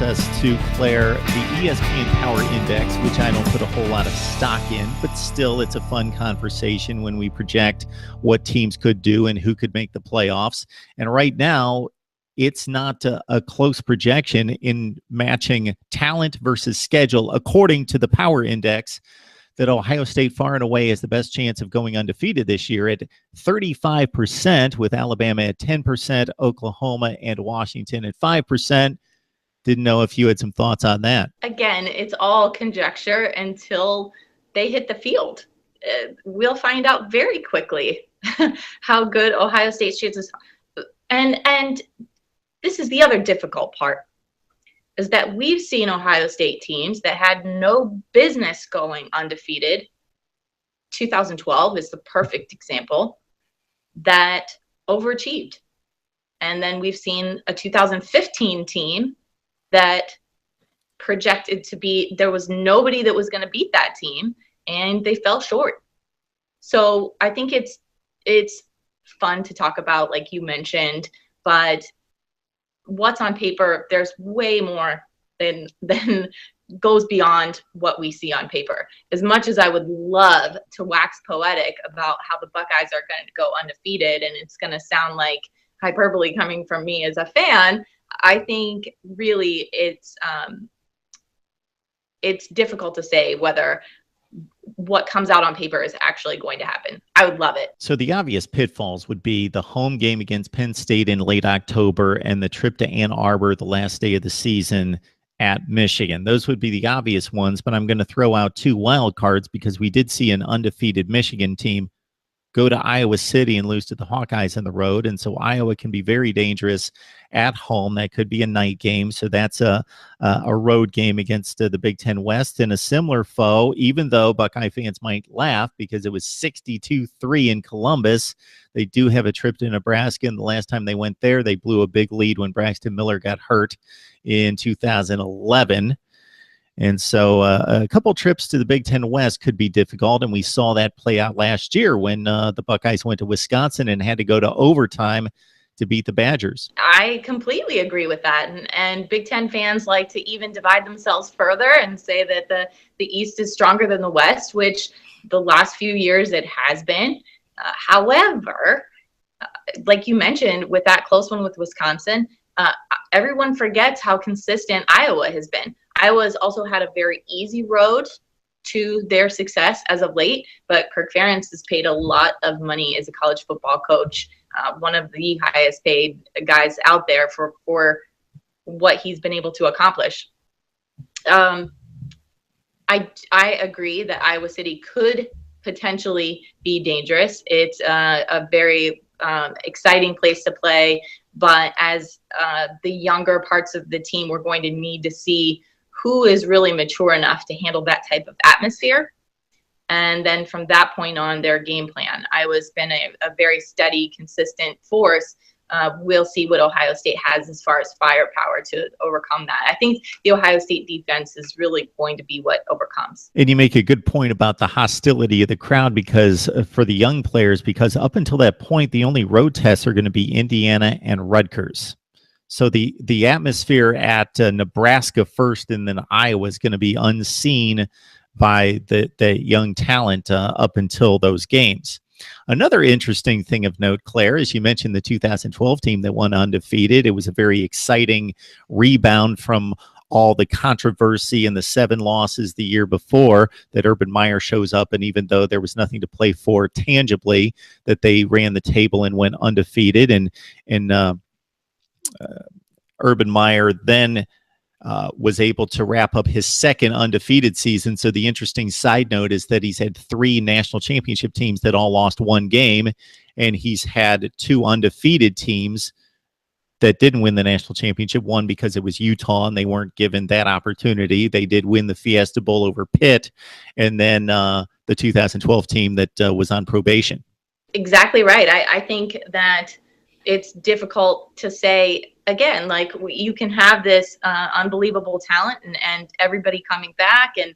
us to, Claire, the ESPN Power Index, which I don't put a whole lot of stock in, but still it's a fun conversation when we project what teams could do and who could make the playoffs. And right now, it's not a close projection in matching talent versus schedule, according to the Power Index, that Ohio State far and away has the best chance of going undefeated this year at 35%, with Alabama at 10%, Oklahoma and Washington at 5%. Didn't know if you had some thoughts on that. Again, it's all conjecture until they hit the field. We'll find out very quickly how good Ohio State's chances are. And this is the other difficult part, is that we've seen Ohio State teams that had no business going undefeated. 2012 is the perfect example, that overachieved. And then we've seen a 2015 team that projected to be, there was nobody that was going to beat that team, and they fell short. So I think it's fun to talk about, like you mentioned, but what's on paper, there's way more than goes beyond what we see on paper. As much as I would love to wax poetic about how the Buckeyes are going to go undefeated, and it's going to sound like hyperbole coming from me as a fan, I think really it's difficult to say whether what comes out on paper is actually going to happen. I would love it. So the obvious pitfalls would be the home game against Penn State in late October and the trip to Ann Arbor the last day of the season at Michigan. Those would be the obvious ones, but I'm going to throw out two wild cards because we did see an undefeated Michigan team go to Iowa City and lose to the Hawkeyes on the road, and so Iowa can be very dangerous at home. That could be a night game, so that's a road game against the Big Ten West. And a similar foe, even though Buckeye fans might laugh because it was 62-3 in Columbus, they do have a trip to Nebraska, and the last time they went there, they blew a big lead when Braxton Miller got hurt in 2011. And so a couple trips to the Big Ten West could be difficult, and we saw that play out last year when the Buckeyes went to Wisconsin and had to go to overtime to beat the Badgers. I completely agree with that, and Big Ten fans like to even divide themselves further and say that the East is stronger than the West, which the last few years it has been. However, like you mentioned, with that close one with Wisconsin, everyone forgets how consistent Iowa has been. Iowa's also had a very easy road to their success as of late, but Kirk Ferentz has paid a lot of money as a college football coach, one of the highest paid guys out there for what he's been able to accomplish. I agree that Iowa City could potentially be dangerous. It's a very exciting place to play, but as the younger parts of the team, we're going to need to see who is really mature enough to handle that type of atmosphere. And then from that point on, their game plan. Iowa's been a very steady, consistent force. We'll see what Ohio State has as far as firepower to overcome that. I think the Ohio State defense is really going to be what overcomes. And you make a good point about the hostility of the crowd, because for the young players, because up until that point, the only road tests are going to be Indiana and Rutgers. So the atmosphere at Nebraska first and then Iowa is going to be unseen by the young talent up until those games. Another interesting thing of note, Claire, is you mentioned the 2012 team that won undefeated. It was a very exciting rebound from all the controversy and the 7 losses the year before that Urban Meyer shows up. And even though there was nothing to play for tangibly, that they ran the table and went undefeated. And Urban Meyer then was able to wrap up his second undefeated season. So the interesting side note is that he's had 3 national championship teams that all lost 1 game, and he's had 2 undefeated teams that didn't win the national championship. One because it was Utah and they weren't given that opportunity. They did win the Fiesta Bowl over Pitt, and then the 2012 team that was on probation. Exactly right. I think that it's difficult to say, again, like you can have this unbelievable talent and everybody coming back, and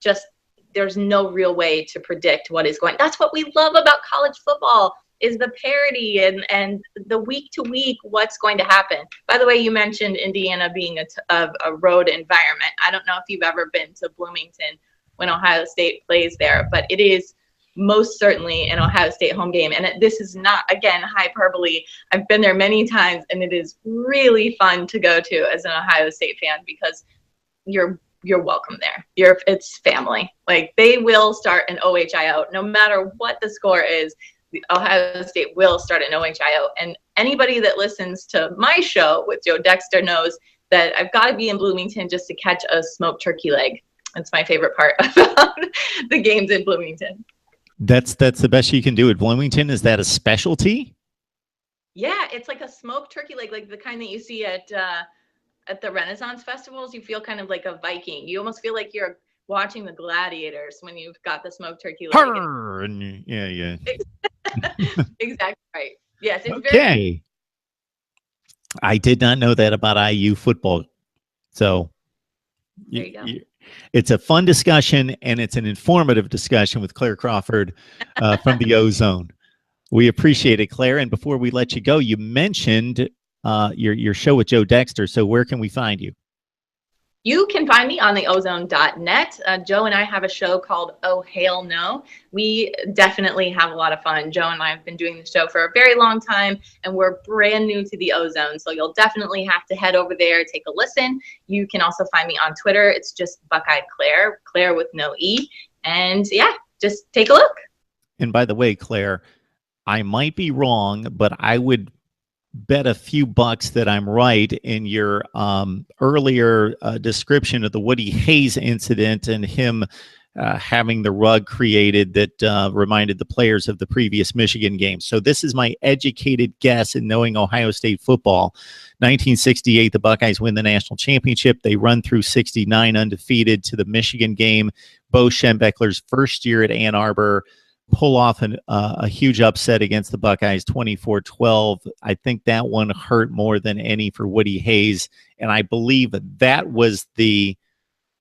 just there's no real way to predict what is going. That's what we love about college football, is the parity and the week to week what's going to happen. By the way, you mentioned Indiana being a road environment. I don't know if you've ever been to Bloomington when Ohio State plays there, but it is most certainly an Ohio State home game. And this is not, again, hyperbole. I've been there many times, and it is really fun to go to as an Ohio State fan because you're welcome there. It's family. Like, they will start an OHIO. No matter what the score is, the Ohio State will start an OHIO. And anybody that listens to my show with Joe Dexter knows that I've got to be in Bloomington just to catch a smoked turkey leg. That's my favorite part about the games in Bloomington. That's the best you can do at Bloomington. Is that a specialty? Yeah, it's like a smoked turkey leg, like the kind that you see at the Renaissance festivals. You feel kind of like a Viking. You almost feel like you're watching the gladiators when you've got the smoked turkey leg. Yeah. Exactly right. Yes, it's okay. very. I did not know that about IU football. So there you go. It's a fun discussion, and it's an informative discussion with Claire Crawford from the Ozone. We appreciate it, Claire. And before we let you go, you mentioned your show with Joe Dexter. So where can we find you? You can find me on theozone.net. Joe and I have a show called Oh Hail No. We definitely have a lot of fun. Joe and I have been doing the show for a very long time, and we're brand new to the Ozone. So you'll definitely have to head over there, take a listen. You can also find me on Twitter. It's just Buckeye Claire, Claire with no E. And yeah, just take a look. And by the way, Claire, I might be wrong, but I would bet a few bucks that I'm right in your earlier description of the Woody Hayes incident and him having the rug created that reminded the players of the previous Michigan game. So this is my educated guess in knowing Ohio State football. 1968, the Buckeyes win the national championship. They run through 69 undefeated to the Michigan game. Bo Schembechler's first year at Ann Arbor, pull off a huge upset against the Buckeyes, 24-12. I think that one hurt more than any for Woody Hayes, and I believe that was the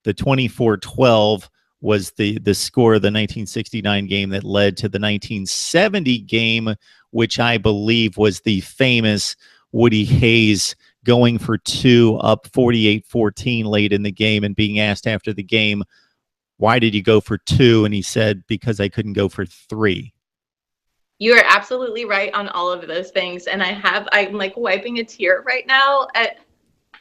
24-12 was the score of the 1969 game that led to the 1970 game, which I believe was the famous Woody Hayes going for two, up 48-14 late in the game, and being asked after the game, why did you go for two? And he said, because I couldn't go for three. You are absolutely right on all of those things. And I'm like wiping a tear right now at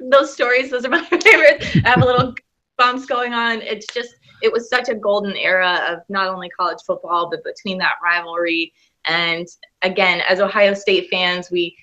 those stories. Those are my favorite. I have a little bumps going on. It was such a golden era of not only college football, but between that rivalry. And again, as Ohio State fans, we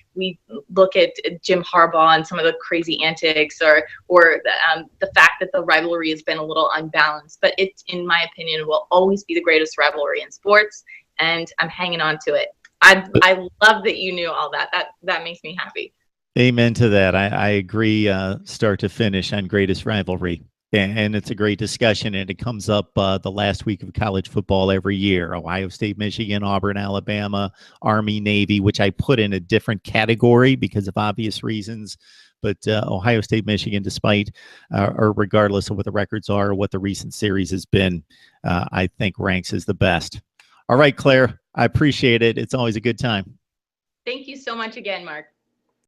look at Jim Harbaugh and some of the crazy antics, or the fact that the rivalry has been a little unbalanced. But it, in my opinion, will always be the greatest rivalry in sports, and I'm hanging on to it. I love that you knew all that. That makes me happy. Amen to that. I agree, start to finish, on greatest rivalry. And it's a great discussion, and it comes up the last week of college football every year. Ohio State, Michigan, Auburn, Alabama, Army, Navy, which I put in a different category because of obvious reasons. But Ohio State, Michigan, despite or regardless of what the records are or what the recent series has been, I think ranks as the best. All right, Claire, I appreciate it. It's always a good time. Thank you so much again, Mark.